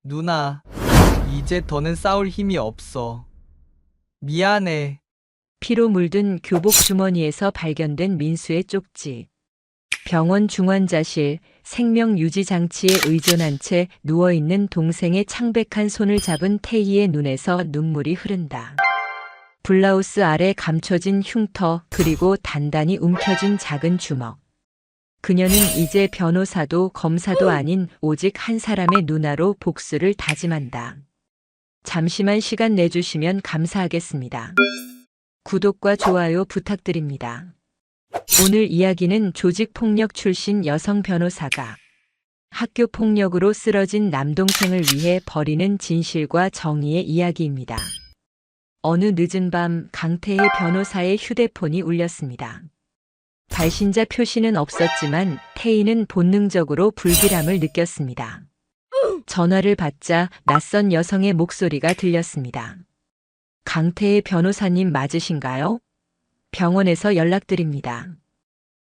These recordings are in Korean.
누나, 이제 더는 싸울 힘이 없어. 미안해. 피로 물든 교복 주머니에서 발견된 민수의 쪽지. 병원 중환자실, 생명 유지 장치에 의존한 채 누워있는 동생의 창백한 손을 잡은 태희의 눈에서 눈물이 흐른다. 블라우스 아래 감춰진 흉터, 그리고 단단히 움켜쥔 작은 주먹. 그녀는 이제 변호사도 검사도 아닌 오직 한 사람의 누나로 복수를 다짐한다. 잠시만 시간 내주시면 감사하겠습니다. 구독과 좋아요 부탁드립니다. 오늘 이야기는 조직폭력 출신 여성 변호사가 학교 폭력으로 쓰러진 남동생을 위해 벌이는 진실과 정의의 이야기입니다. 어느 늦은 밤 강태희 변호사의 휴대폰이 울렸습니다. 발신자 표시는 없었지만 태희는 본능적으로 불길함을 느꼈습니다. 전화를 받자 낯선 여성의 목소리가 들렸습니다. 강태희 변호사님 맞으신가요? 병원에서 연락드립니다.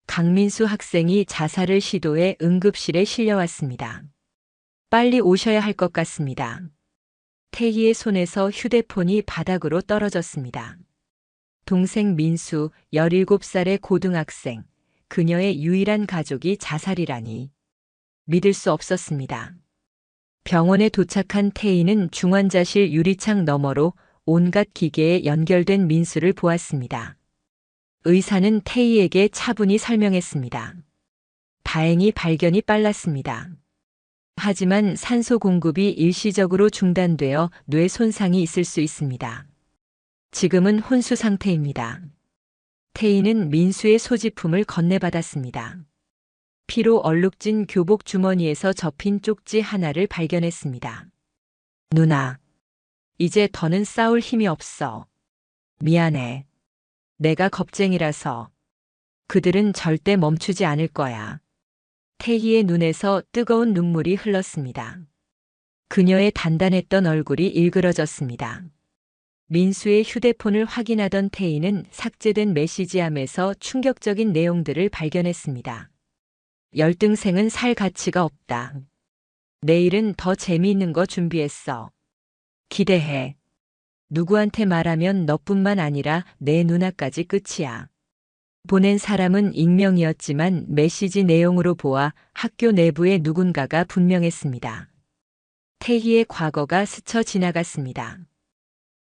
강민수 학생이 자살을 시도해 응급실에 실려왔습니다. 빨리 오셔야 할 것 같습니다. 태희의 손에서 휴대폰이 바닥으로 떨어졌습니다. 동생 민수, 17살의 고등학생, 그녀의 유일한 가족이 자살이라니. 믿을 수 없었습니다. 병원에 도착한 태희는 중환자실 유리창 너머로 온갖 기계에 연결된 민수를 보았습니다. 의사는 태희에게 차분히 설명했습니다. 다행히 발견이 빨랐습니다. 하지만 산소 공급이 일시적으로 중단되어 뇌 손상이 있을 수 있습니다. 지금은 혼수 상태입니다. 태희는 민수의 소지품을 건네받았습니다. 피로 얼룩진 교복 주머니에서 접힌 쪽지 하나를 발견했습니다. 누나, 이제 더는 싸울 힘이 없어. 미안해. 내가 겁쟁이라서. 그들은 절대 멈추지 않을 거야. 태희의 눈에서 뜨거운 눈물이 흘렀습니다. 그녀의 단단했던 얼굴이 일그러졌습니다. 민수의 휴대폰을 확인하던 태희는 삭제된 메시지함에서 충격적인 내용들을 발견했습니다. 열등생은 살 가치가 없다. 내일은 더 재미있는 거 준비했어. 기대해. 누구한테 말하면 너뿐만 아니라 내 누나까지 끝이야. 보낸 사람은 익명이었지만 메시지 내용으로 보아 학교 내부의 누군가가 분명했습니다. 태희의 과거가 스쳐 지나갔습니다.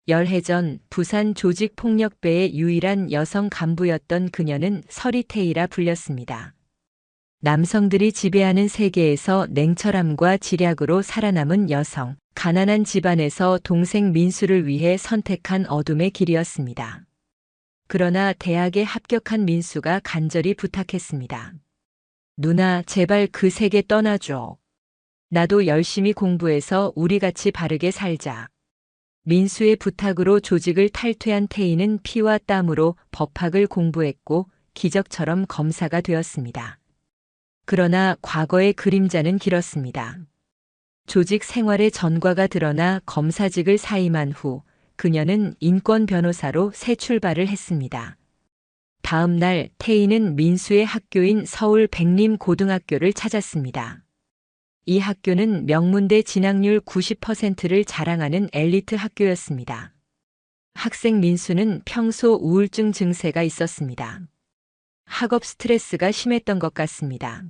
열해 전 부산 조직폭력배의 유일한 여성 간부였던 그녀는 서리태희라 불렸습니다. 남성들이 지배하는 세계에서 냉철함과 지략으로 살아남은 여성, 가난한 집안에서 동생 민수를 위해 선택한 어둠의 길이었습니다. 그러나 대학에 합격한 민수가 간절히 부탁했습니다. 누나, 제발 그 세계 떠나줘. 나도 열심히 공부해서 우리 같이 바르게 살자. 민수의 부탁으로 조직을 탈퇴한 태희는 피와 땀으로 법학을 공부했고 기적처럼 검사가 되었습니다. 그러나 과거의 그림자는 길었습니다. 조직 생활의 전과가 드러나 검사직을 사임한 후 그녀는 인권 변호사로 새 출발을 했습니다. 다음 날 태희는 민수의 학교인 서울 백림고등학교를 찾았습니다. 이 학교는 명문대 진학률 90%를 자랑하는 엘리트 학교였습니다. 학생 민수는 평소 우울증 증세가 있었습니다. 학업 스트레스가 심했던 것 같습니다.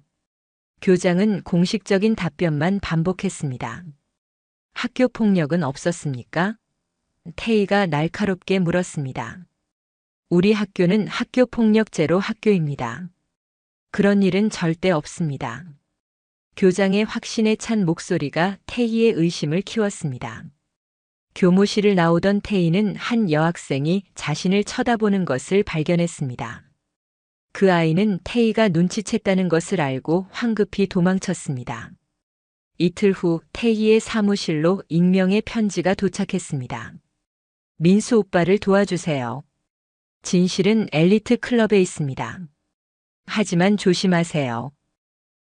교장은 공식적인 답변만 반복했습니다. 학교 폭력은 없었습니까? 태희가 날카롭게 물었습니다. 우리 학교는 학교 폭력 제로 학교입니다. 그런 일은 절대 없습니다. 교장의 확신에 찬 목소리가 태희의 의심을 키웠습니다. 교무실을 나오던 태희는 한 여학생이 자신을 쳐다보는 것을 발견했습니다. 그 아이는 태희가 눈치챘다는 것을 알고 황급히 도망쳤습니다. 이틀 후 태희의 사무실로 익명의 편지가 도착했습니다. 민수 오빠를 도와주세요. 진실은 엘리트 클럽에 있습니다. 하지만 조심하세요.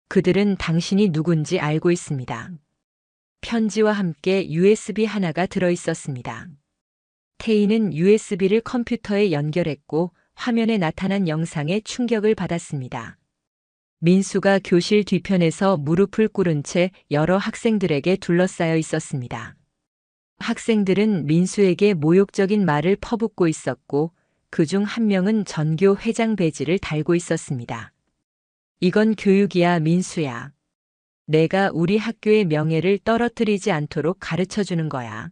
그들은 당신이 누군지 알고 있습니다. 편지와 함께 USB 하나가 들어있었습니다. 태희는 USB를 컴퓨터에 연결했고 화면에 나타난 영상에 충격을 받았습니다. 민수가 교실 뒤편에서 무릎을 꿇은 채 여러 학생들에게 둘러싸여 있었습니다. 학생들은 민수에게 모욕적인 말을 퍼붓고 있었고 그중 한 명은 전교 회장 배지를 달고 있었습니다. 이건 교육이야, 민수야. 내가 우리 학교의 명예를 떨어뜨리지 않도록 가르쳐 주는 거야.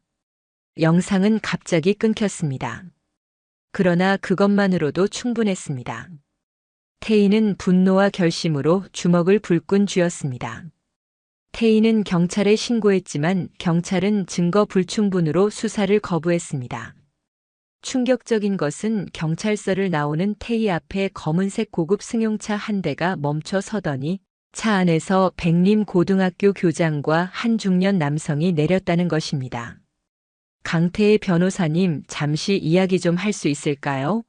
영상은 갑자기 끊겼습니다. 그러나 그것만으로도 충분했습니다. 태희는 분노와 결심으로 주먹을 불끈 쥐었습니다. 태희는 경찰에 신고했지만 경찰은 증거 불충분으로 수사를 거부했습니다. 충격적인 것은 경찰서를 나오는 태희 앞에 검은색 고급 승용차 한 대가 멈춰 서더니 차 안에서 백림고등학교 교장과 한 중년 남성이 내렸다는 것입니다. 강태희 변호사님, 잠시 이야기 좀 할 수 있을까요?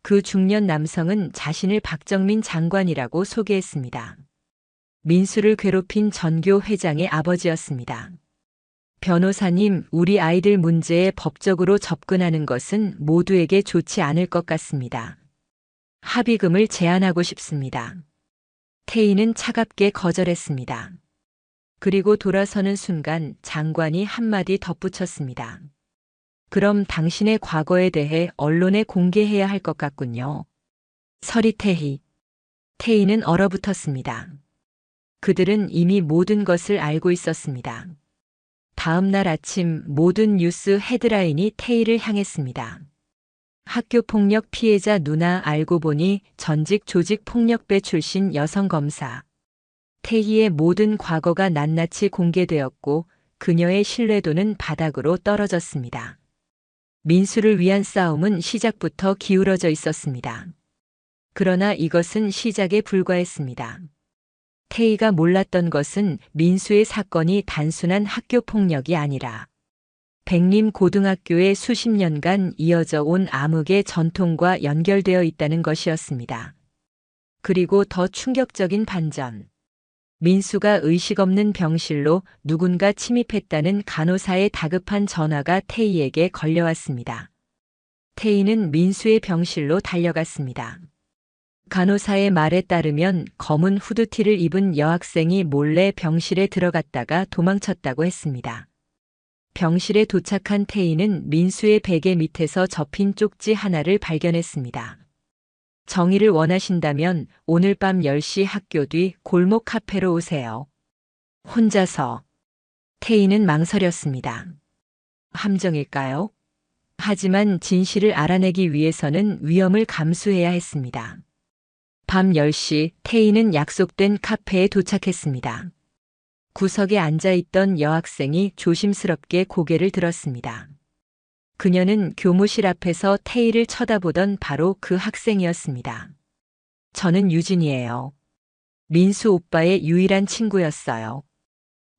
그 중년 남성은 자신을 박정민 장관이라고 소개했습니다. 민수를 괴롭힌 전교 회장의 아버지였습니다. 변호사님, 우리 아이들 문제에 법적으로 접근하는 것은 모두에게 좋지 않을 것 같습니다. 합의금을 제안하고 싶습니다. 태희는 차갑게 거절했습니다. 그리고 돌아서는 순간 장관이 한마디 덧붙였습니다. 그럼 당신의 과거에 대해 언론에 공개해야 할 것 같군요. 서리태희. 태희는 얼어붙었습니다. 그들은 이미 모든 것을 알고 있었습니다. 다음 날 아침 모든 뉴스 헤드라인이 태희를 향했습니다. 학교폭력 피해자 누나, 알고 보니 전직 조직폭력배 출신 여성 검사. 태희의 모든 과거가 낱낱이 공개되었고 그녀의 신뢰도는 바닥으로 떨어졌습니다. 민수를 위한 싸움은 시작부터 기울어져 있었습니다. 그러나 이것은 시작에 불과했습니다. 태희가 몰랐던 것은 민수의 사건이 단순한 학교폭력이 아니라 백림고등학교의 수십 년간 이어져 온 암흑의 전통과 연결되어 있다는 것이었습니다. 그리고 더 충격적인 반전. 민수가 의식 없는 병실로 누군가 침입했다는 간호사의 다급한 전화가 태희에게 걸려왔습니다. 태희는 민수의 병실로 달려갔습니다. 간호사의 말에 따르면 검은 후드티를 입은 여학생이 몰래 병실에 들어갔다가 도망쳤다고 했습니다. 병실에 도착한 태희는 민수의 베개 밑에서 접힌 쪽지 하나를 발견했습니다. 정의를 원하신다면 오늘 밤 10시 학교 뒤 골목 카페로 오세요. 혼자서. 태희는 망설였습니다. 함정일까요? 하지만 진실을 알아내기 위해서는 위험을 감수해야 했습니다. 밤 10시 태희는 약속된 카페에 도착했습니다. 구석에 앉아있던 여학생이 조심스럽게 고개를 들었습니다. 그녀는 교무실 앞에서 태희를 쳐다보던 바로 그 학생이었습니다. 저는 유진이에요. 민수 오빠의 유일한 친구였어요.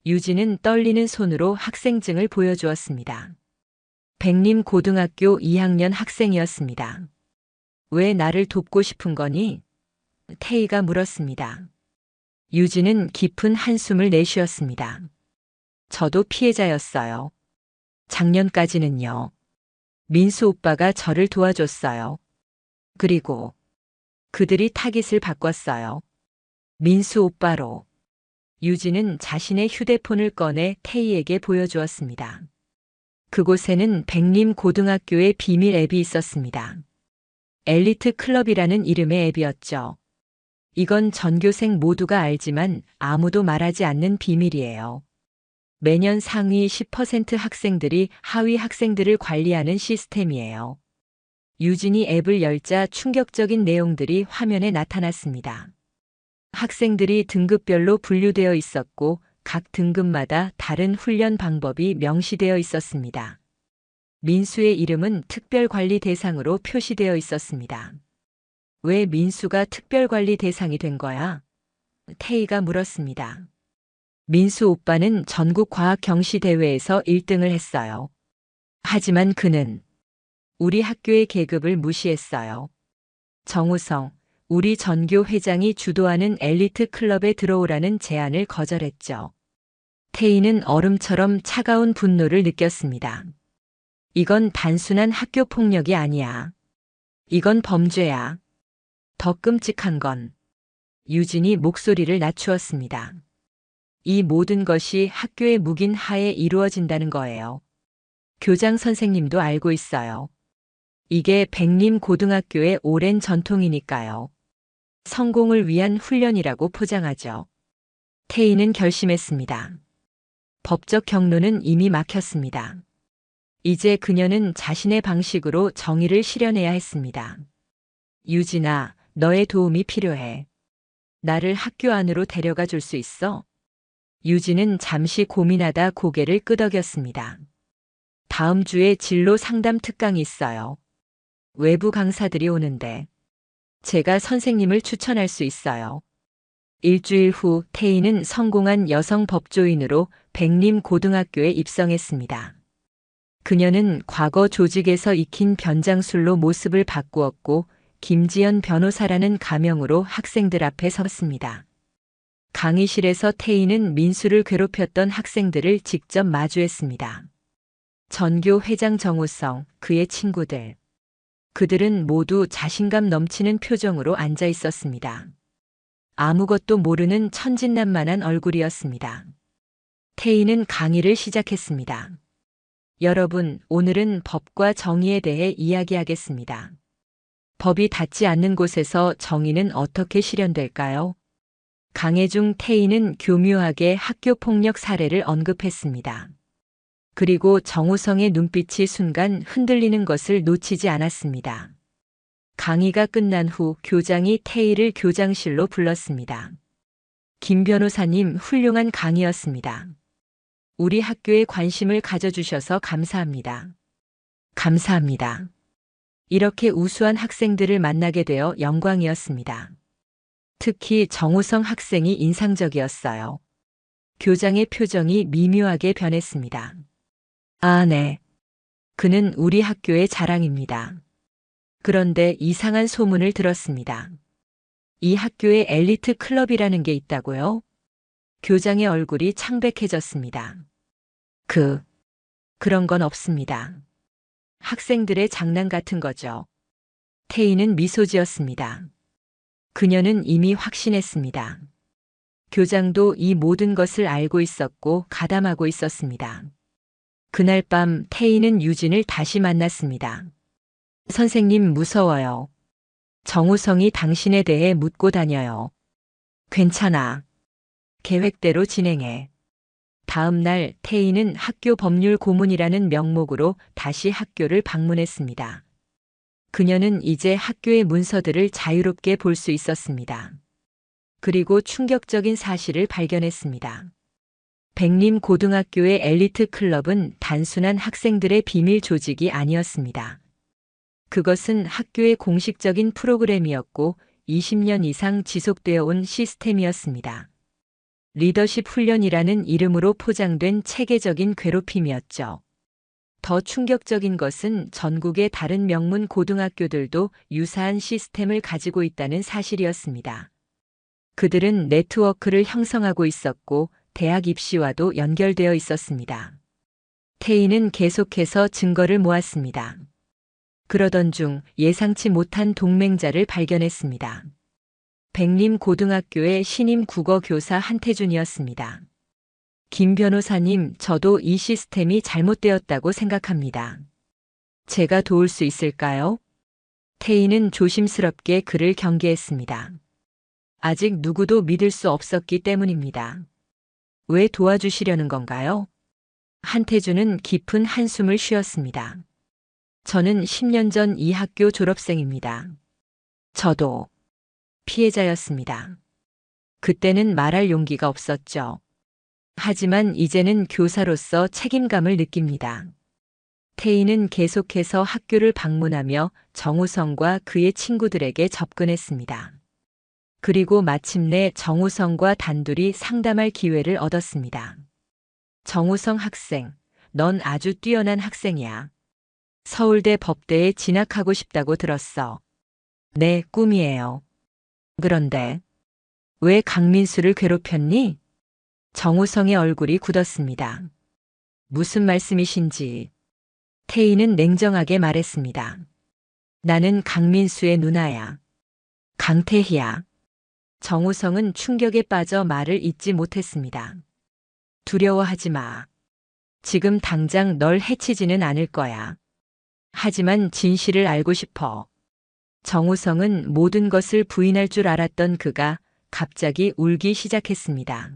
유진은 떨리는 손으로 학생증을 보여주었습니다. 백림고등학교 2학년 학생이었습니다. 왜 나를 돕고 싶은 거니? 태희가 물었습니다. 유진은 깊은 한숨을 내쉬었습니다. 저도 피해자였어요. 작년까지는요. 민수 오빠가 저를 도와줬어요. 그리고 그들이 타깃을 바꿨어요. 민수 오빠로. 유진은 자신의 휴대폰을 꺼내 태희에게 보여주었습니다. 그곳에는 백림고등학교의 비밀 앱이 있었습니다. 엘리트 클럽이라는 이름의 앱이었죠. 이건 전교생 모두가 알지만 아무도 말하지 않는 비밀이에요. 매년 상위 10% 학생들이 하위 학생들을 관리하는 시스템이에요. 유진이 앱을 열자 충격적인 내용들이 화면에 나타났습니다. 학생들이 등급별로 분류되어 있었고 각 등급마다 다른 훈련 방법이 명시되어 있었습니다. 민수의 이름은 특별관리 대상으로 표시되어 있었습니다. 왜 민수가 특별관리 대상이 된 거야? 태희가 물었습니다. 민수 오빠는 전국 과학 경시 대회에서 1등을 했어요. 하지만 그는 우리 학교의 계급을 무시했어요. 정우성, 우리 전교 회장이 주도하는 엘리트 클럽에 들어오라는 제안을 거절했죠. 태희는 얼음처럼 차가운 분노를 느꼈습니다. 이건 단순한 학교 폭력이 아니야. 이건 범죄야. 더 끔찍한 건 유진이 목소리를 낮추었습니다. 이 모든 것이 학교의 묵인 하에 이루어진다는 거예요. 교장 선생님도 알고 있어요. 이게 백림 고등학교의 오랜 전통이니까요. 성공을 위한 훈련이라고 포장하죠. 태희는 결심했습니다. 법적 경로는 이미 막혔습니다. 이제 그녀는 자신의 방식으로 정의를 실현해야 했습니다. 유진아, 너의 도움이 필요해. 나를 학교 안으로 데려가 줄 수 있어? 유진은 잠시 고민하다 고개를 끄덕였습니다. 다음 주에 진로 상담 특강이 있어요. 외부 강사들이 오는데 제가 선생님을 추천할 수 있어요. 일주일 후 태희는 성공한 여성 법조인으로 백림 고등학교에 입성했습니다. 그녀는 과거 조직에서 익힌 변장술로 모습을 바꾸었고 김지연 변호사라는 가명으로 학생들 앞에 섰습니다. 강의실에서 태희는 민수를 괴롭혔던 학생들을 직접 마주했습니다. 전교 회장 정우성, 그의 친구들. 그들은 모두 자신감 넘치는 표정으로 앉아 있었습니다. 아무것도 모르는 천진난만한 얼굴이었습니다. 태희는 강의를 시작했습니다. 여러분, 오늘은 법과 정의에 대해 이야기하겠습니다. 법이 닿지 않는 곳에서 정의는 어떻게 실현될까요? 강의 중 태희는 교묘하게 학교폭력 사례를 언급했습니다. 그리고 정우성의 눈빛이 순간 흔들리는 것을 놓치지 않았습니다. 강의가 끝난 후 교장이 태희를 교장실로 불렀습니다. 김 변호사님, 훌륭한 강의였습니다. 우리 학교에 관심을 가져주셔서 감사합니다. 감사합니다. 이렇게 우수한 학생들을 만나게 되어 영광이었습니다. 특히 정우성 학생이 인상적이었어요. 교장의 표정이 미묘하게 변했습니다. 아, 네. 그는 우리 학교의 자랑입니다. 그런데 이상한 소문을 들었습니다. 이 학교에 엘리트 클럽이라는 게 있다고요? 교장의 얼굴이 창백해졌습니다. 그런 건 없습니다. 학생들의 장난 같은 거죠. 태희는 미소 지었습니다. 그녀는 이미 확신했습니다. 교장도 이 모든 것을 알고 있었고 가담하고 있었습니다. 그날 밤 태희는 유진을 다시 만났습니다. 선생님, 무서워요. 정우성이 당신에 대해 묻고 다녀요. 괜찮아. 계획대로 진행해. 다음 날 태희는 학교 법률 고문이라는 명목으로 다시 학교를 방문했습니다. 그녀는 이제 학교의 문서들을 자유롭게 볼 수 있었습니다. 그리고 충격적인 사실을 발견했습니다. 백림 고등학교의 엘리트 클럽은 단순한 학생들의 비밀 조직이 아니었습니다. 그것은 학교의 공식적인 프로그램이었고 20년 이상 지속되어 온 시스템이었습니다. 리더십 훈련이라는 이름으로 포장된 체계적인 괴롭힘이었죠. 더 충격적인 것은 전국의 다른 명문 고등학교들도 유사한 시스템을 가지고 있다는 사실이었습니다. 그들은 네트워크를 형성하고 있었고 대학 입시와도 연결되어 있었습니다. 태희는 계속해서 증거를 모았습니다. 그러던 중 예상치 못한 동맹자를 발견했습니다. 백림 고등학교의 신임 국어 교사 한태준이었습니다. 김 변호사님, 저도 이 시스템이 잘못되었다고 생각합니다. 제가 도울 수 있을까요? 태희는 조심스럽게 그를 경계했습니다. 아직 누구도 믿을 수 없었기 때문입니다. 왜 도와주시려는 건가요? 한태준은 깊은 한숨을 쉬었습니다. 저는 10년 전 이 학교 졸업생입니다. 저도 피해자였습니다. 그때는 말할 용기가 없었죠. 하지만 이제는 교사로서 책임감을 느낍니다. 태희는 계속해서 학교를 방문하며 정우성과 그의 친구들에게 접근했습니다. 그리고 마침내 정우성과 단둘이 상담할 기회를 얻었습니다. 정우성 학생, 넌 아주 뛰어난 학생이야. 서울대 법대에 진학하고 싶다고 들었어. 내 꿈이에요. 그런데 왜 강민수를 괴롭혔니? 정우성의 얼굴이 굳었습니다. 무슨 말씀이신지. 태희는 냉정하게 말했습니다. 나는 강민수의 누나야. 강태희야. 정우성은 충격에 빠져 말을 잇지 못했습니다. 두려워하지 마. 지금 당장 널 해치지는 않을 거야. 하지만 진실을 알고 싶어. 정우성은 모든 것을 부인할 줄 알았던 그가 갑자기 울기 시작했습니다.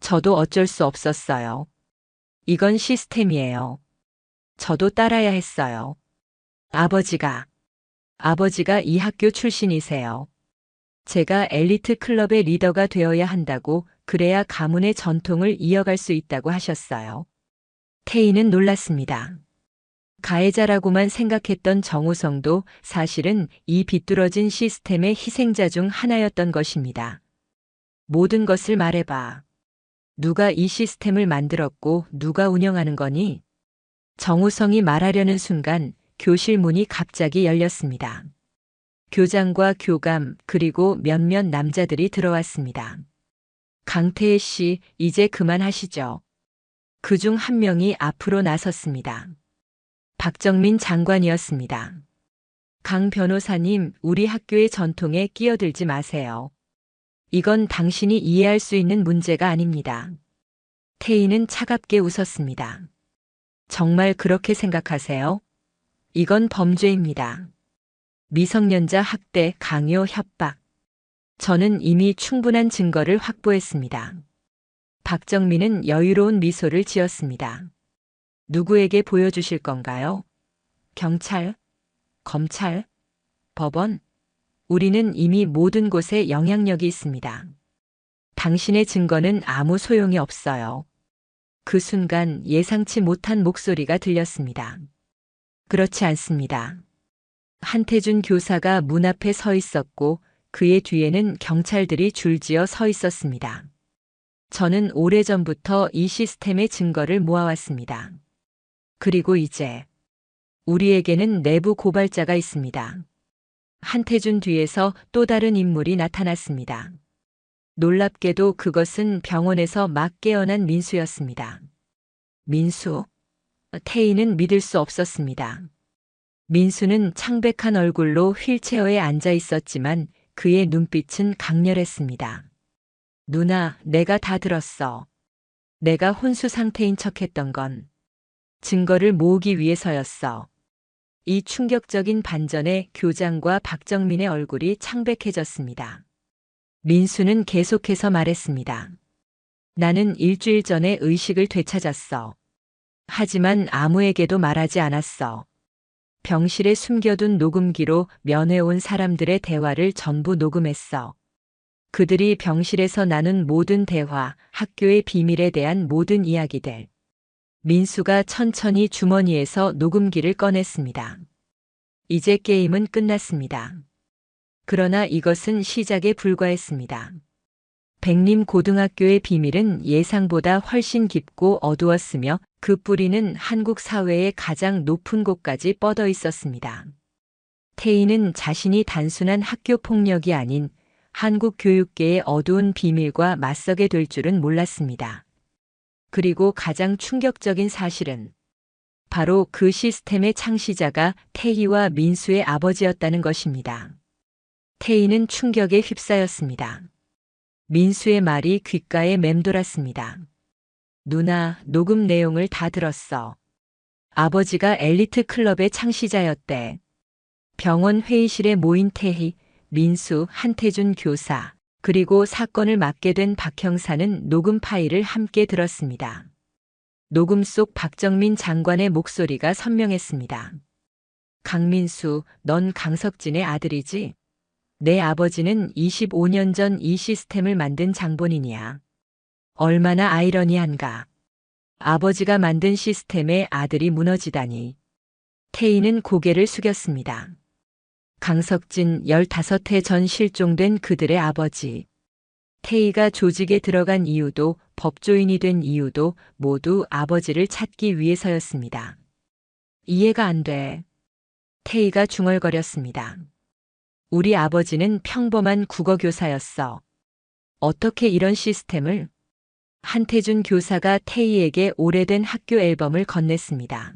저도 어쩔 수 없었어요. 이건 시스템이에요. 저도 따라야 했어요. 아버지가 이 학교 출신이세요. 제가 엘리트 클럽의 리더가 되어야 한다고, 그래야 가문의 전통을 이어갈 수 있다고 하셨어요. 태희는 놀랐습니다. 가해자라고만 생각했던 정우성도 사실은 이 비뚤어진 시스템의 희생자 중 하나였던 것입니다. 모든 것을 말해봐. 누가 이 시스템을 만들었고 누가 운영하는 거니? 정우성이 말하려는 순간 교실 문이 갑자기 열렸습니다. 교장과 교감 그리고 몇몇 남자들이 들어왔습니다. 강태혜 씨, 이제 그만하시죠. 그중 한 명이 앞으로 나섰습니다. 박정민 장관이었습니다. 강 변호사님, 우리 학교의 전통에 끼어들지 마세요. 이건 당신이 이해할 수 있는 문제가 아닙니다. 태희는 차갑게 웃었습니다. 정말 그렇게 생각하세요? 이건 범죄입니다. 미성년자 학대, 강요, 협박. 저는 이미 충분한 증거를 확보했습니다. 박정민은 여유로운 미소를 지었습니다. 누구에게 보여주실 건가요? 경찰, 검찰, 법원. 우리는 이미 모든 곳에 영향력이 있습니다. 당신의 증거는 아무 소용이 없어요. 그 순간 예상치 못한 목소리가 들렸습니다. 그렇지 않습니다. 한태준 교사가 문 앞에 서 있었고 그의 뒤에는 경찰들이 줄지어 서 있었습니다. 저는 오래전부터 이 시스템의 증거를 모아왔습니다. 그리고 이제 우리에게는 내부 고발자가 있습니다. 한태준 뒤에서 또 다른 인물이 나타났습니다. 놀랍게도 그것은 병원에서 막 깨어난 민수였습니다. 민수? 태희는 믿을 수 없었습니다. 민수는 창백한 얼굴로 휠체어에 앉아 있었지만 그의 눈빛은 강렬했습니다. 누나, 내가 다 들었어. 내가 혼수 상태인 척했던 건 증거를 모으기 위해서였어. 이 충격적인 반전에 교장과 박정민의 얼굴이 창백해졌습니다. 민수는 계속해서 말했습니다. 나는 일주일 전에 의식을 되찾았어. 하지만 아무에게도 말하지 않았어. 병실에 숨겨둔 녹음기로 면회온 사람들의 대화를 전부 녹음했어. 그들이 병실에서 나눈 모든 대화, 학교의 비밀에 대한 모든 이야기들. 민수가 천천히 주머니에서 녹음기를 꺼냈습니다. 이제 게임은 끝났습니다. 그러나 이것은 시작에 불과했습니다. 백림 고등학교의 비밀은 예상보다 훨씬 깊고 어두웠으며 그 뿌리는 한국 사회의 가장 높은 곳까지 뻗어 있었습니다. 태희는 자신이 단순한 학교 폭력이 아닌 한국 교육계의 어두운 비밀과 맞서게 될 줄은 몰랐습니다. 그리고 가장 충격적인 사실은 바로 그 시스템의 창시자가 태희와 민수의 아버지였다는 것입니다. 태희는 충격에 휩싸였습니다. 민수의 말이 귓가에 맴돌았습니다. 누나, 녹음 내용을 다 들었어. 아버지가 엘리트 클럽의 창시자였대. 병원 회의실에 모인 태희, 민수, 한태준 교사, 그리고 사건을 맡게 된 박 형사는 녹음 파일을 함께 들었습니다. 녹음 속 박정민 장관의 목소리가 선명했습니다. 강민수, 넌 강석진의 아들이지? 내 아버지는 25년 전 이 시스템을 만든 장본인이야. 얼마나 아이러니한가. 아버지가 만든 시스템에 아들이 무너지다니. 태희는 고개를 숙였습니다. 강석진 15해 전 실종된 그들의 아버지. 태희가 조직에 들어간 이유도 법조인이 된 이유도 모두 아버지를 찾기 위해서였습니다. 이해가 안 돼. 태희가 중얼거렸습니다. 우리 아버지는 평범한 국어교사였어. 어떻게 이런 시스템을? 한태준 교사가 태희에게 오래된 학교 앨범을 건넸습니다.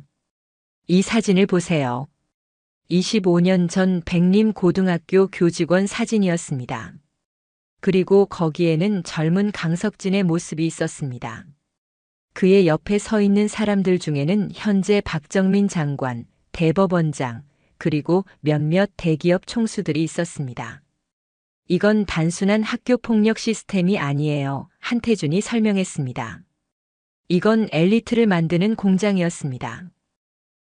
이 사진을 보세요. 25년 전 백림고등학교 교직원 사진이었습니다. 그리고 거기에는 젊은 강석진의 모습이 있었습니다. 그의 옆에 서 있는 사람들 중에는 현재 박정민 장관, 대법원장, 그리고 몇몇 대기업 총수들이 있었습니다. 이건 단순한 학교 폭력 시스템이 아니에요. 한태준이 설명했습니다. 이건 엘리트를 만드는 공장이었습니다.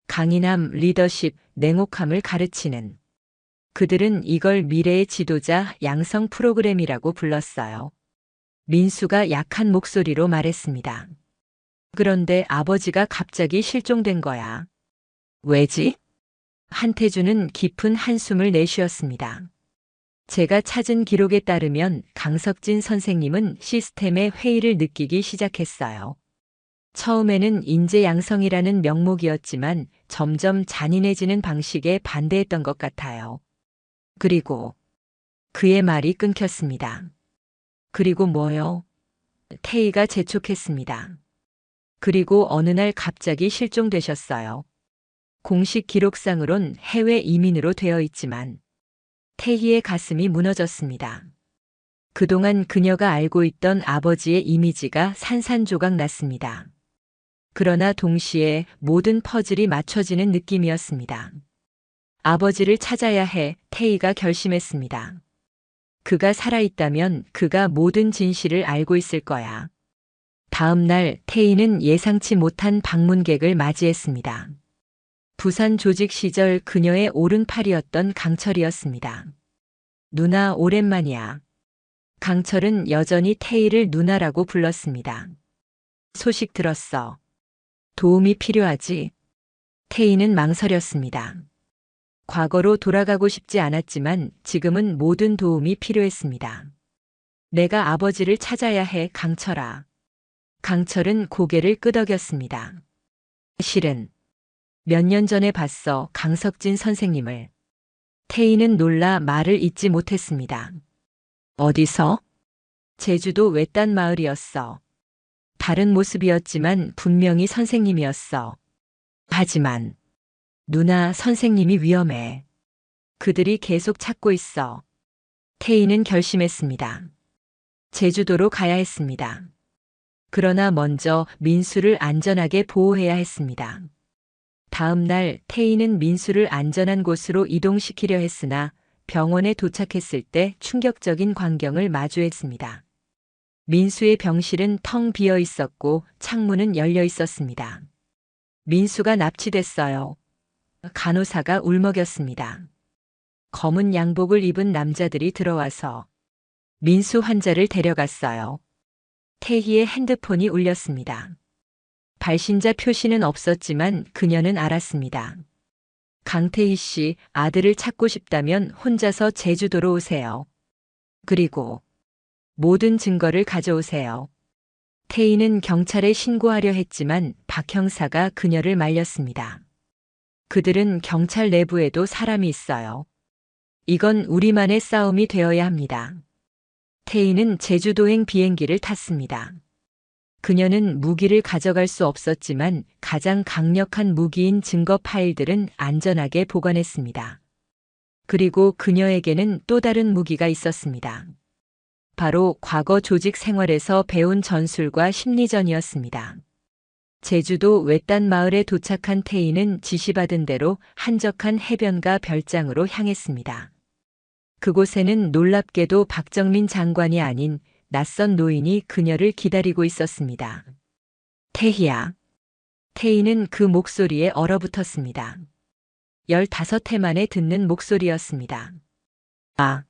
강인함, 리더십, 냉혹함을 가르치는. 그들은 이걸 미래의 지도자 양성 프로그램이라고 불렀어요. 민수가 약한 목소리로 말했습니다. 그런데 아버지가 갑자기 실종된 거야. 왜지? 한태준은 깊은 한숨을 내쉬었습니다. 제가 찾은 기록에 따르면 강석진 선생님은 시스템의 회의를 느끼기 시작했어요. 처음에는 인재 양성이라는 명목이었지만 점점 잔인해지는 방식에 반대했던 것 같아요. 그리고 그의 말이 끊겼습니다. 그리고 뭐요? 태희가 재촉했습니다. 그리고 어느 날 갑자기 실종되셨어요. 공식 기록상으론 해외 이민으로 되어 있지만 태희의 가슴이 무너졌습니다. 그동안 그녀가 알고 있던 아버지의 이미지가 산산조각 났습니다. 그러나 동시에 모든 퍼즐이 맞춰지는 느낌이었습니다. 아버지를 찾아야 해. 태희가 결심했습니다. 그가 살아있다면 그가 모든 진실을 알고 있을 거야. 다음 날 태희는 예상치 못한 방문객을 맞이했습니다. 부산 조직 시절 그녀의 오른팔이었던 강철이었습니다. 누나 오랜만이야. 강철은 여전히 태희를 누나라고 불렀습니다. 소식 들었어. 도움이 필요하지? 태희는 망설였습니다. 과거로 돌아가고 싶지 않았지만 지금은 모든 도움이 필요했습니다. 내가 아버지를 찾아야 해, 강철아. 강철은 고개를 끄덕였습니다. 실은 몇 년 전에 봤어, 강석진 선생님을. 태희는 놀라 말을 잇지 못했습니다. 어디서? 제주도 외딴 마을이었어. 다른 모습이었지만 분명히 선생님이었어. 하지만 누나, 선생님이 위험해. 그들이 계속 찾고 있어. 태희는 결심했습니다. 제주도로 가야 했습니다. 그러나 먼저 민수를 안전하게 보호해야 했습니다. 다음 날 태희는 민수를 안전한 곳으로 이동시키려 했으나 병원에 도착했을 때 충격적인 광경을 마주했습니다. 민수의 병실은 텅 비어 있었고 창문은 열려 있었습니다. 민수가 납치됐어요. 간호사가 울먹였습니다. 검은 양복을 입은 남자들이 들어와서 민수 환자를 데려갔어요. 태희의 핸드폰이 울렸습니다. 발신자 표시는 없었지만 그녀는 알았습니다. 강태희 씨, 아들을 찾고 싶다면 혼자서 제주도로 오세요. 그리고 모든 증거를 가져오세요. 태희는 경찰에 신고하려 했지만 박 형사가 그녀를 말렸습니다. 그들은 경찰 내부에도 사람이 있어요. 이건 우리만의 싸움이 되어야 합니다. 태희는 제주도행 비행기를 탔습니다. 그녀는 무기를 가져갈 수 없었지만 가장 강력한 무기인 증거 파일들은 안전하게 보관했습니다. 그리고 그녀에게는 또 다른 무기가 있었습니다. 바로 과거 조직 생활에서 배운 전술과 심리전이었습니다. 제주도 외딴 마을에 도착한 태희는 지시받은 대로 한적한 해변가 별장으로 향했습니다. 그곳에는 놀랍게도 박정민 장관이 아닌 낯선 노인이 그녀를 기다리고 있었습니다. 태희야. 태희는 그 목소리에 얼어붙었습니다. 15해 만에 듣는 목소리였습니다. 아,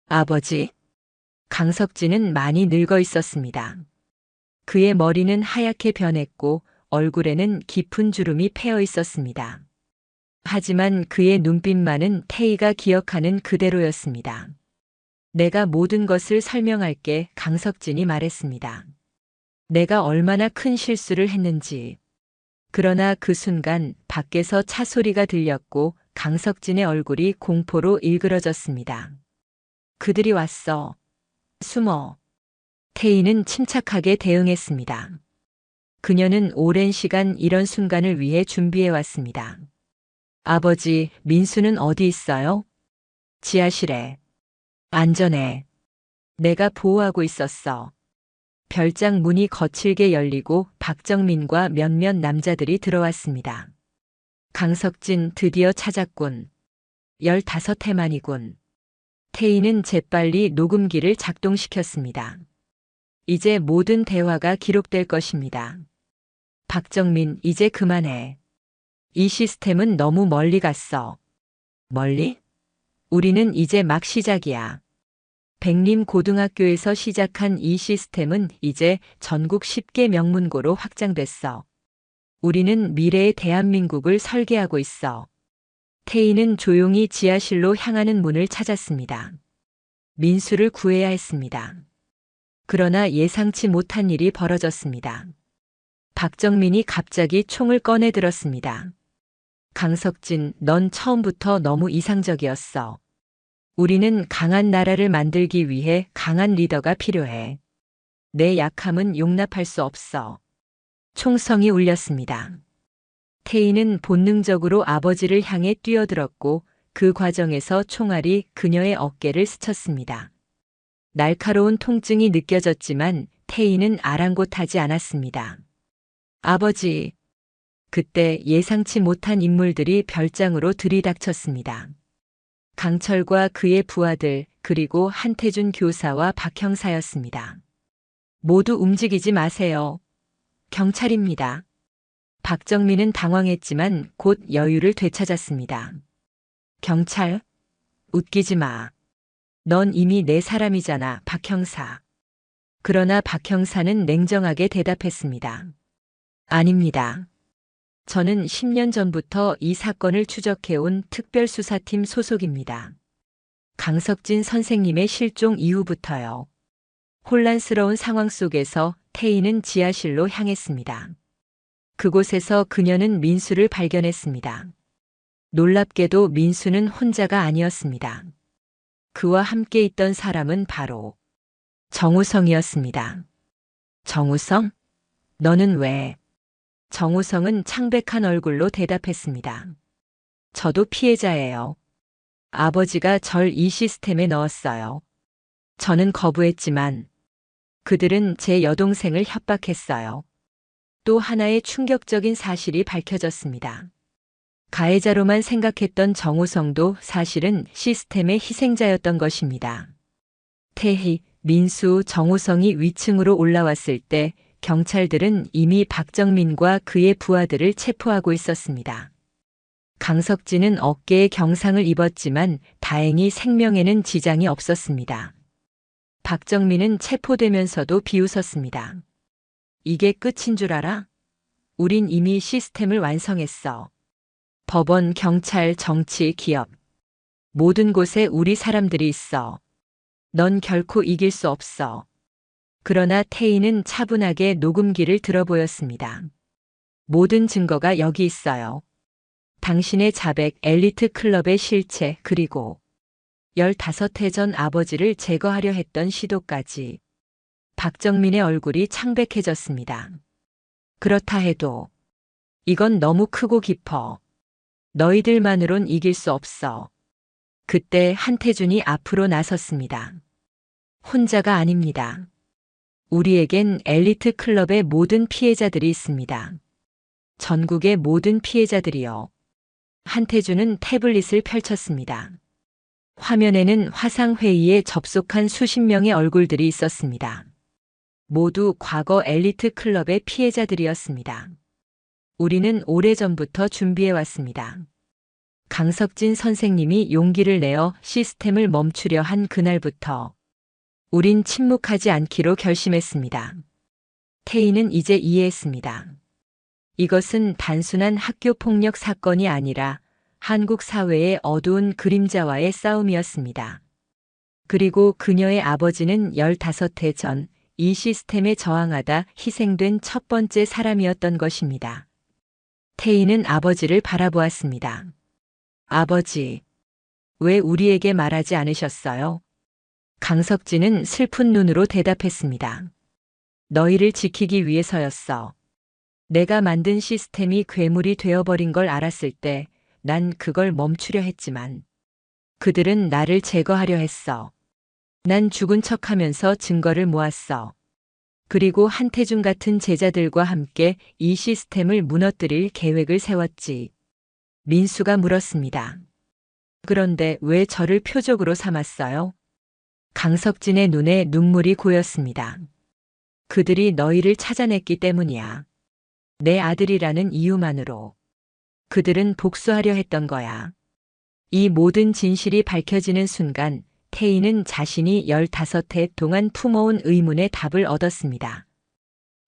아버지. 강석진은 많이 늙어 있었습니다. 그의 머리는 하얗게 변했고 얼굴에는 깊은 주름이 패여 있었습니다. 하지만 그의 눈빛만은 태희가 기억하는 그대로였습니다. 내가 모든 것을 설명할게, 강석진이 말했습니다. 내가 얼마나 큰 실수를 했는지. 그러나 그 순간 밖에서 차 소리가 들렸고 강석진의 얼굴이 공포로 일그러졌습니다. 그들이 왔어. 숨어. 태희는 침착하게 대응했습니다. 그녀는 오랜 시간 이런 순간을 위해 준비해 왔습니다. 아버지, 민수는 어디 있어요? 지하실에. 안전해. 내가 보호하고 있었어. 별장 문이 거칠게 열리고 박정민과 몇몇 남자들이 들어왔습니다. 강석진 드디어 찾았군. 15해만이군. 태희는 재빨리 녹음기를 작동시켰습니다. 이제 모든 대화가 기록될 것입니다. 박정민, 이제 그만해. 이 시스템은 너무 멀리 갔어. 멀리? 우리는 이제 막 시작이야. 백림고등학교에서 시작한 이 시스템은 이제 전국 10개 명문고로 확장됐어. 우리는 미래의 대한민국을 설계하고 있어. 태희는 조용히 지하실로 향하는 문을 찾았습니다. 민수를 구해야 했습니다. 그러나 예상치 못한 일이 벌어졌습니다. 박정민이 갑자기 총을 꺼내 들었습니다. 강석진, 넌 처음부터 너무 이상적이었어. 우리는 강한 나라를 만들기 위해 강한 리더가 필요해. 내 약함은 용납할 수 없어. 총성이 울렸습니다. 태희는 본능적으로 아버지를 향해 뛰어들었고 그 과정에서 총알이 그녀의 어깨를 스쳤습니다. 날카로운 통증이 느껴졌지만 태희는 아랑곳하지 않았습니다. 아버지. 그때 예상치 못한 인물들이 별장으로 들이닥쳤습니다. 강철과 그의 부하들, 그리고 한태준 교사와 박 형사였습니다. 모두 움직이지 마세요. 경찰입니다. 박정민은 당황했지만 곧 여유를 되찾았습니다. 경찰? 웃기지 마. 넌 이미 내 사람이잖아, 박 형사. 그러나 박 형사는 냉정하게 대답했습니다. 아닙니다. 저는 10년 전부터 이 사건을 추적해온 특별수사팀 소속입니다. 강석진 선생님의 실종 이후부터요. 혼란스러운 상황 속에서 태희는 지하실로 향했습니다. 그곳에서 그녀는 민수를 발견했습니다. 놀랍게도 민수는 혼자가 아니었습니다. 그와 함께 있던 사람은 바로 정우성이었습니다. 정우성? 너는 왜? 정우성은 창백한 얼굴로 대답했습니다. 저도 피해자예요. 아버지가 절 이 시스템에 넣었어요. 저는 거부했지만 그들은 제 여동생을 협박했어요. 또 하나의 충격적인 사실이 밝혀졌습니다. 가해자로만 생각했던 정우성도 사실은 시스템의 희생자였던 것입니다. 태희, 민수, 정우성이 위층으로 올라왔을 때 경찰들은 이미 박정민과 그의 부하들을 체포하고 있었습니다. 강석진은 어깨에 경상을 입었지만 다행히 생명에는 지장이 없었습니다. 박정민은 체포되면서도 비웃었습니다. 이게 끝인 줄 알아? 우린 이미 시스템을 완성했어. 법원, 경찰, 정치, 기업. 모든 곳에 우리 사람들이 있어. 넌 결코 이길 수 없어. 그러나 태희는 차분하게 녹음기를 들어보였습니다. 모든 증거가 여기 있어요. 당신의 자백, 엘리트 클럽의 실체, 그리고 15해 전 아버지를 제거하려 했던 시도까지. 박정민의 얼굴이 창백해졌습니다. 그렇다 해도 이건 너무 크고 깊어. 너희들만으론 이길 수 없어. 그때 한태준이 앞으로 나섰습니다. 혼자가 아닙니다. 우리에겐 엘리트 클럽의 모든 피해자들이 있습니다. 전국의 모든 피해자들이요. 한태준은 태블릿을 펼쳤습니다. 화면에는 화상회의에 접속한 수십 명의 얼굴들이 있었습니다. 모두 과거 엘리트 클럽의 피해자들이었습니다. 우리는 오래전부터 준비해왔습니다. 강석진 선생님이 용기를 내어 시스템을 멈추려 한 그날부터 우린 침묵하지 않기로 결심했습니다. 태희는 이제 이해했습니다. 이것은 단순한 학교폭력 사건이 아니라 한국 사회의 어두운 그림자와의 싸움이었습니다. 그리고 그녀의 아버지는 15해 전 이 시스템에 저항하다 희생된 첫 번째 사람이었던 것입니다. 태희는 아버지를 바라보았습니다. 아버지, 왜 우리에게 말하지 않으셨어요? 강석진은 슬픈 눈으로 대답했습니다. 너희를 지키기 위해서였어. 내가 만든 시스템이 괴물이 되어버린 걸 알았을 때 난 그걸 멈추려 했지만 그들은 나를 제거하려 했어. 난 죽은 척하면서 증거를 모았어. 그리고 한태준 같은 제자들과 함께 이 시스템을 무너뜨릴 계획을 세웠지. 민수가 물었습니다. 그런데 왜 저를 표적으로 삼았어요? 강석진의 눈에 눈물이 고였습니다. 그들이 너희를 찾아냈기 때문이야. 내 아들이라는 이유만으로. 그들은 복수하려 했던 거야. 이 모든 진실이 밝혀지는 순간 태희는 자신이 15해 동안 품어온 의문의 답을 얻었습니다.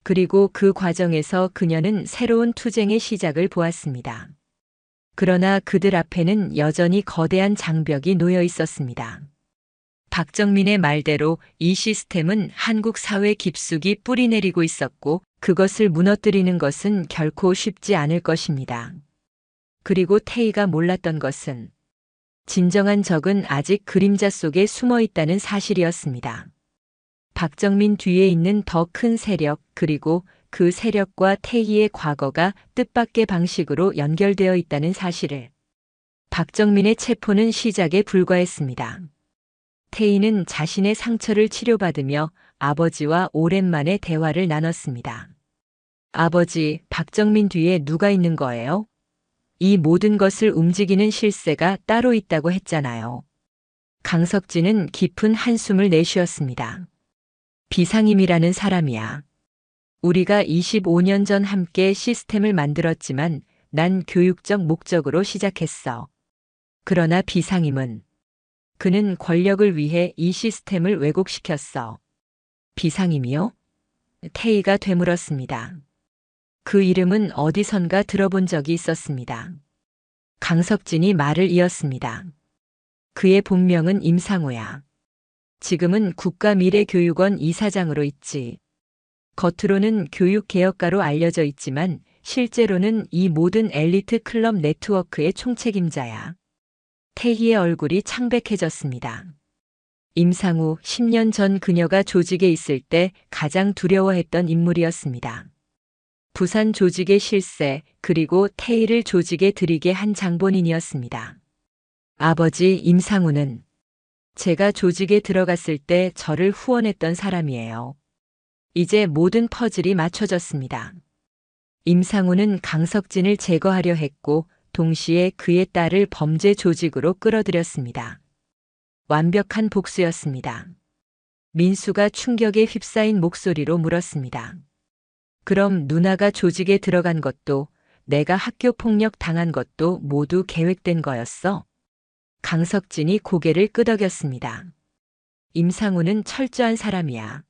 그리고 그 과정에서 그녀는 새로운 투쟁의 시작을 보았습니다. 그러나 그들 앞에는 여전히 거대한 장벽이 놓여 있었습니다. 박정민의 말대로 이 시스템은 한국 사회 깊숙이 뿌리내리고 있었고 그것을 무너뜨리는 것은 결코 쉽지 않을 것입니다. 그리고 태희가 몰랐던 것은 진정한 적은 아직 그림자 속에 숨어 있다는 사실이었습니다. 박정민 뒤에 있는 더 큰 세력 그리고 그 세력과 태희의 과거가 뜻밖의 방식으로 연결되어 있다는 사실을. 박정민의 체포는 시작에 불과했습니다. 태희는 자신의 상처를 치료받으며 아버지와 오랜만에 대화를 나눴습니다. 아버지, 박정민 뒤에 누가 있는 거예요? 이 모든 것을 움직이는 실세가 따로 있다고 했잖아요. 강석진은 깊은 한숨을 내쉬었습니다. 비상임이라는 사람이야. 우리가 25년 전 함께 시스템을 만들었지만 난 교육적 목적으로 시작했어. 그러나 비상임은 그는 권력을 위해 이 시스템을 왜곡시켰어. 비상임이요? 태희가 되물었습니다. 그 이름은 어디선가 들어본 적이 있었습니다. 강석진이 말을 이었습니다. 그의 본명은 임상우야. 지금은 국가미래교육원 이사장으로 있지. 겉으로는 교육개혁가로 알려져 있지만 실제로는 이 모든 엘리트 클럽 네트워크의 총책임자야. 태희의 얼굴이 창백해졌습니다. 임상우 10년 전 그녀가 조직에 있을 때 가장 두려워했던 인물이었습니다. 부산 조직의 실세 그리고 태희를 조직에 들이게 한 장본인이었습니다. 아버지 임상우는 제가 조직에 들어갔을 때 저를 후원했던 사람이에요. 이제 모든 퍼즐이 맞춰졌습니다. 임상우는 강석진을 제거하려 했고 동시에 그의 딸을 범죄 조직으로 끌어들였습니다. 완벽한 복수였습니다. 민수가 충격에 휩싸인 목소리로 물었습니다. 그럼 누나가 조직에 들어간 것도 내가 학교 폭력 당한 것도 모두 계획된 거였어? 강석진이 고개를 끄덕였습니다. 임상우는 철저한 사람이야.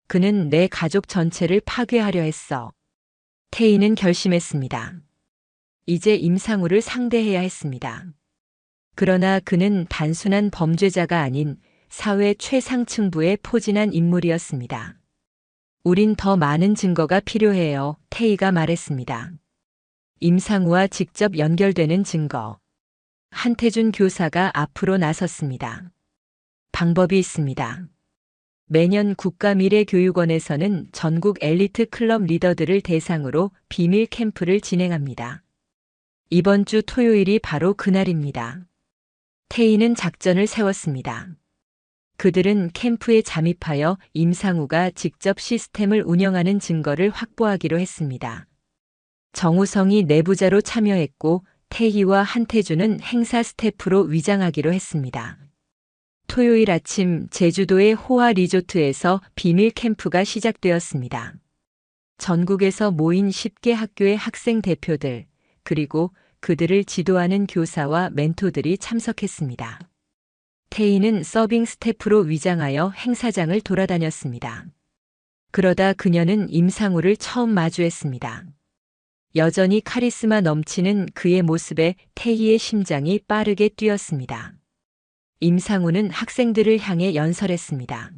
그는 내 가족 전체를 파괴하려 했어. 태희는 결심했습니다. 이제 임상우를 상대해야 했습니다. 그러나 그는 단순한 범죄자가 아닌 사회 최상층부에 포진한 인물이었습니다. 우린 더 많은 증거가 필요해요. 태희가 말했습니다. 임상우와 직접 연결되는 증거. 한태준 교사가 앞으로 나섰습니다. 방법이 있습니다. 매년 국가미래교육원에서는 전국 엘리트 클럽 리더들을 대상으로 비밀 캠프를 진행합니다. 이번 주 토요일이 바로 그날입니다. 태희는 작전을 세웠습니다. 그들은 캠프에 잠입하여 임상우가 직접 시스템을 운영하는 증거를 확보하기로 했습니다. 정우성이 내부자로 참여했고 태희와 한태준은 행사 스태프로 위장하기로 했습니다. 토요일 아침 제주도의 호화 리조트에서 비밀 캠프가 시작되었습니다. 전국에서 모인 10개 학교의 학생 대표들, 그리고 그들을 지도하는 교사와 멘토들이 참석했습니다. 태희는 서빙 스태프로 위장하여 행사장을 돌아다녔습니다. 그러다 그녀는 임상우를 처음 마주했습니다. 여전히 카리스마 넘치는 그의 모습에 태희의 심장이 빠르게 뛰었습니다. 임상우는 학생들을 향해 연설했습니다.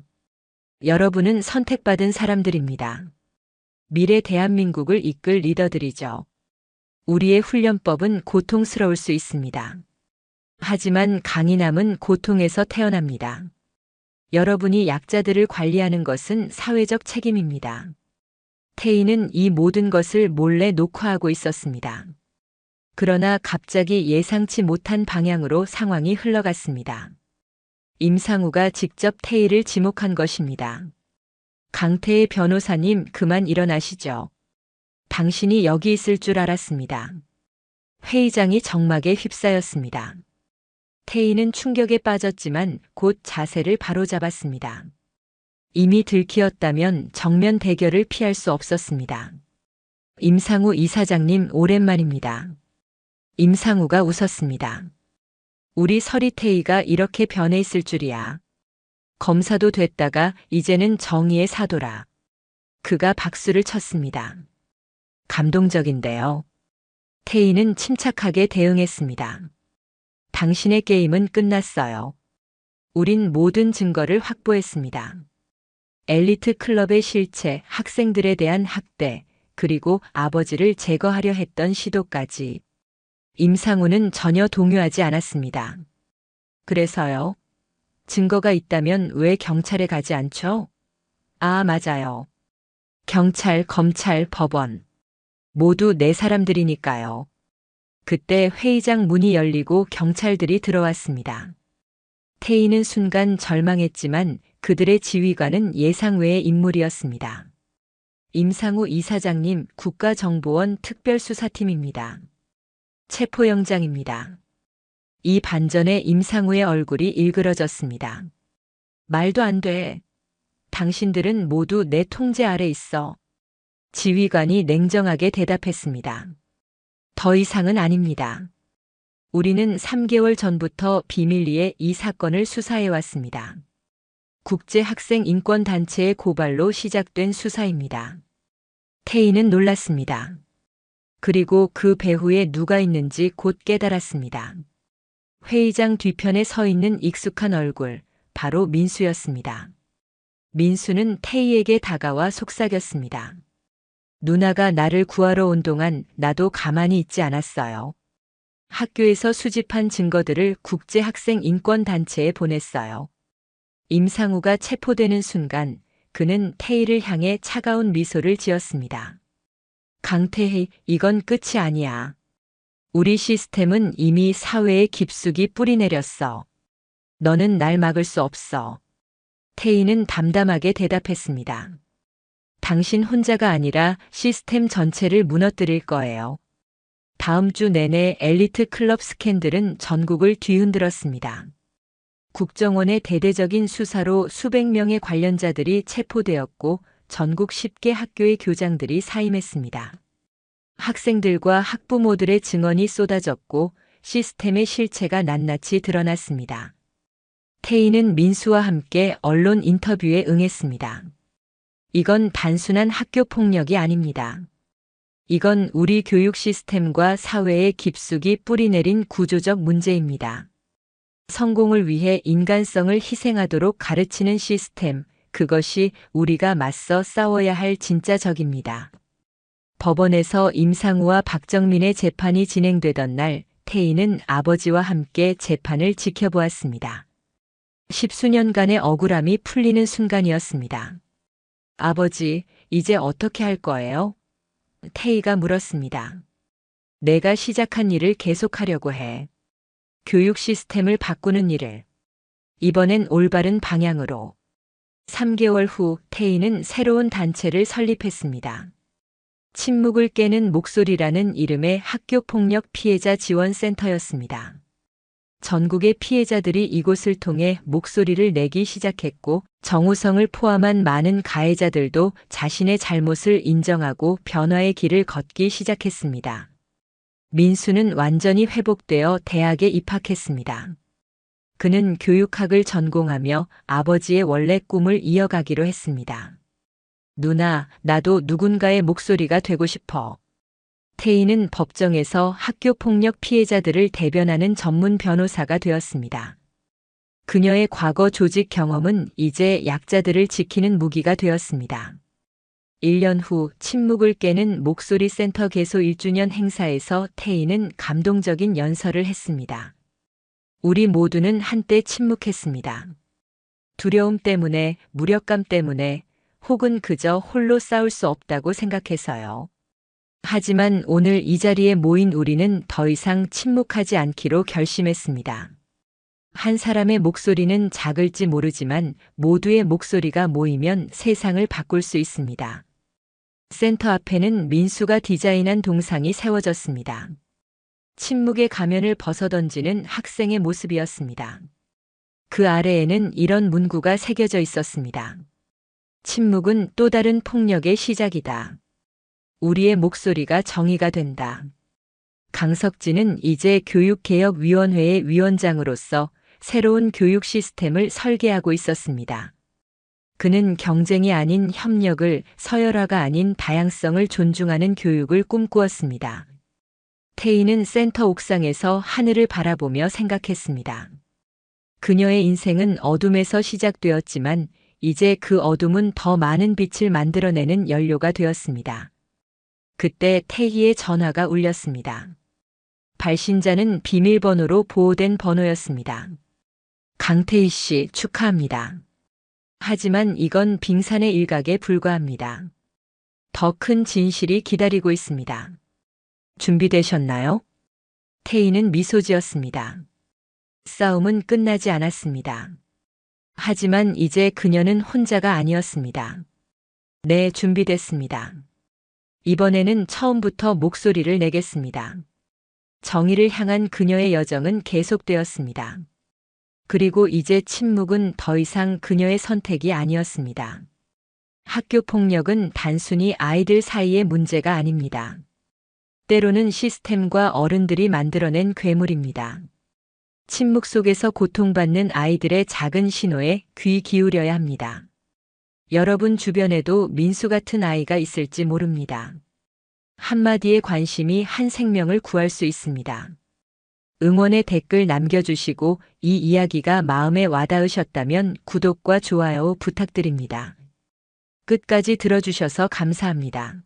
여러분은 선택받은 사람들입니다. 미래 대한민국을 이끌 리더들이죠. 우리의 훈련법은 고통스러울 수 있습니다. 하지만 강인함은 고통에서 태어납니다. 여러분이 약자들을 관리하는 것은 사회적 책임입니다. 태희는 이 모든 것을 몰래 녹화하고 있었습니다. 그러나 갑자기 예상치 못한 방향으로 상황이 흘러갔습니다. 임상우가 직접 태희를 지목한 것입니다. 강태희 변호사님, 그만 일어나시죠. 당신이 여기 있을 줄 알았습니다. 회의장이 정막에 휩싸였습니다. 태희는 충격에 빠졌지만 곧 자세를 바로잡았습니다. 이미 들키었다면 정면 대결을 피할 수 없었습니다. 임상우 이사장님, 오랜만입니다. 임상우가 웃었습니다. 우리 서리태희가 이렇게 변해 있을 줄이야. 검사도 됐다가 이제는 정의의 사도라. 그가 박수를 쳤습니다. 감동적인데요. 태희는 침착하게 대응했습니다. 당신의 게임은 끝났어요. 우린 모든 증거를 확보했습니다. 엘리트 클럽의 실체, 학생들에 대한 학대, 그리고 아버지를 제거하려 했던 시도까지. 임상우는 전혀 동요하지 않았습니다. 그래서요? 증거가 있다면 왜 경찰에 가지 않죠? 아, 맞아요. 경찰, 검찰, 법원. 모두 내 사람들이니까요. 그때 회의장 문이 열리고 경찰들이 들어왔습니다. 태희는 순간 절망했지만 그들의 지휘관은 예상 외의 인물이었습니다. 임상우 이사장님, 국가정보원 특별수사팀입니다. 체포영장입니다. 이 반전에 임상우의 얼굴이 일그러졌습니다. 말도 안 돼. 당신들은 모두 내 통제 아래 있어. 지휘관이 냉정하게 대답했습니다. 더 이상은 아닙니다. 우리는 3개월 전부터 비밀리에 이 사건을 수사해왔습니다. 국제학생인권단체의 고발로 시작된 수사입니다. 태희는 놀랐습니다. 그리고 그 배후에 누가 있는지 곧 깨달았습니다. 회의장 뒤편에 서 있는 익숙한 얼굴, 바로 민수였습니다. 민수는 태희에게 다가와 속삭였습니다. 누나가 나를 구하러 온 동안 나도 가만히 있지 않았어요. 학교에서 수집한 증거들을 국제학생인권단체에 보냈어요. 임상우가 체포되는 순간 그는 태희를 향해 차가운 미소를 지었습니다. 강태희, 이건 끝이 아니야. 우리 시스템은 이미 사회에 깊숙이 뿌리내렸어. 너는 날 막을 수 없어. 태희는 담담하게 대답했습니다. 당신 혼자가 아니라 시스템 전체를 무너뜨릴 거예요. 다음 주 내내 엘리트 클럽 스캔들은 전국을 뒤흔들었습니다. 국정원의 대대적인 수사로 수백 명의 관련자들이 체포되었고 전국 10개 학교의 교장들이 사임했습니다. 학생들과 학부모들의 증언이 쏟아졌고 시스템의 실체가 낱낱이 드러났습니다. 태희는 민수와 함께 언론 인터뷰에 응했습니다. 이건 단순한 학교 폭력이 아닙니다. 이건 우리 교육 시스템과 사회에 깊숙이 뿌리내린 구조적 문제입니다. 성공을 위해 인간성을 희생하도록 가르치는 시스템, 그것이 우리가 맞서 싸워야 할 진짜 적입니다. 법원에서 임상우와 박정민의 재판이 진행되던 날, 태희는 아버지와 함께 재판을 지켜보았습니다. 10수년간의 억울함이 풀리는 순간이었습니다. 아버지, 이제 어떻게 할 거예요? 태희가 물었습니다. 내가 시작한 일을 계속하려고 해. 교육 시스템을 바꾸는 일을. 이번엔 올바른 방향으로. 3개월 후 태희는 새로운 단체를 설립했습니다. 침묵을 깨는 목소리라는 이름의 학교폭력 피해자 지원센터였습니다. 전국의 피해자들이 이곳을 통해 목소리를 내기 시작했고 정우성을 포함한 많은 가해자들도 자신의 잘못을 인정하고 변화의 길을 걷기 시작했습니다. 민수는 완전히 회복되어 대학에 입학했습니다. 그는 교육학을 전공하며 아버지의 원래 꿈을 이어가기로 했습니다. 누나, 나도 누군가의 목소리가 되고 싶어. 태희는 법정에서 학교폭력 피해자들을 대변하는 전문 변호사가 되었습니다. 그녀의 과거 조직 경험은 이제 약자들을 지키는 무기가 되었습니다. 1년 후 침묵을 깨는 목소리 센터 개소 1주년 행사에서 태희는 감동적인 연설을 했습니다. 우리 모두는 한때 침묵했습니다. 두려움 때문에, 무력감 때문에, 혹은 그저 홀로 싸울 수 없다고 생각해서요. 하지만 오늘 이 자리에 모인 우리는 더 이상 침묵하지 않기로 결심했습니다. 한 사람의 목소리는 작을지 모르지만 모두의 목소리가 모이면 세상을 바꿀 수 있습니다. 센터 앞에는 민수가 디자인한 동상이 세워졌습니다. 침묵의 가면을 벗어던지는 학생의 모습이었습니다. 그 아래에는 이런 문구가 새겨져 있었습니다. 침묵은 또 다른 폭력의 시작이다. 우리의 목소리가 정의가 된다. 강석진은 이제 교육개혁위원회의 위원장으로서 새로운 교육 시스템을 설계하고 있었습니다. 그는 경쟁이 아닌 협력을, 서열화가 아닌 다양성을 존중하는 교육을 꿈꾸었습니다. 태희는 센터 옥상에서 하늘을 바라보며 생각했습니다. 그녀의 인생은 어둠에서 시작되었지만 이제 그 어둠은 더 많은 빛을 만들어내는 연료가 되었습니다. 그때 태희의 전화가 울렸습니다. 발신자는 비밀번호로 보호된 번호였습니다. 강태희 씨, 축하합니다. 하지만 이건 빙산의 일각에 불과합니다. 더 큰 진실이 기다리고 있습니다. 준비되셨나요? 태희는 미소 지었습니다. 싸움은 끝나지 않았습니다. 하지만 이제 그녀는 혼자가 아니었습니다. 네, 준비됐습니다. 이번에는 처음부터 목소리를 내겠습니다. 정의를 향한 그녀의 여정은 계속되었습니다. 그리고 이제 침묵은 더 이상 그녀의 선택이 아니었습니다. 학교 폭력은 단순히 아이들 사이의 문제가 아닙니다. 때로는 시스템과 어른들이 만들어낸 괴물입니다. 침묵 속에서 고통받는 아이들의 작은 신호에 귀 기울여야 합니다. 여러분 주변에도 민수 같은 아이가 있을지 모릅니다. 한마디의 관심이 한 생명을 구할 수 있습니다. 응원의 댓글 남겨주시고 이 이야기가 마음에 와닿으셨다면 구독과 좋아요 부탁드립니다. 끝까지 들어주셔서 감사합니다.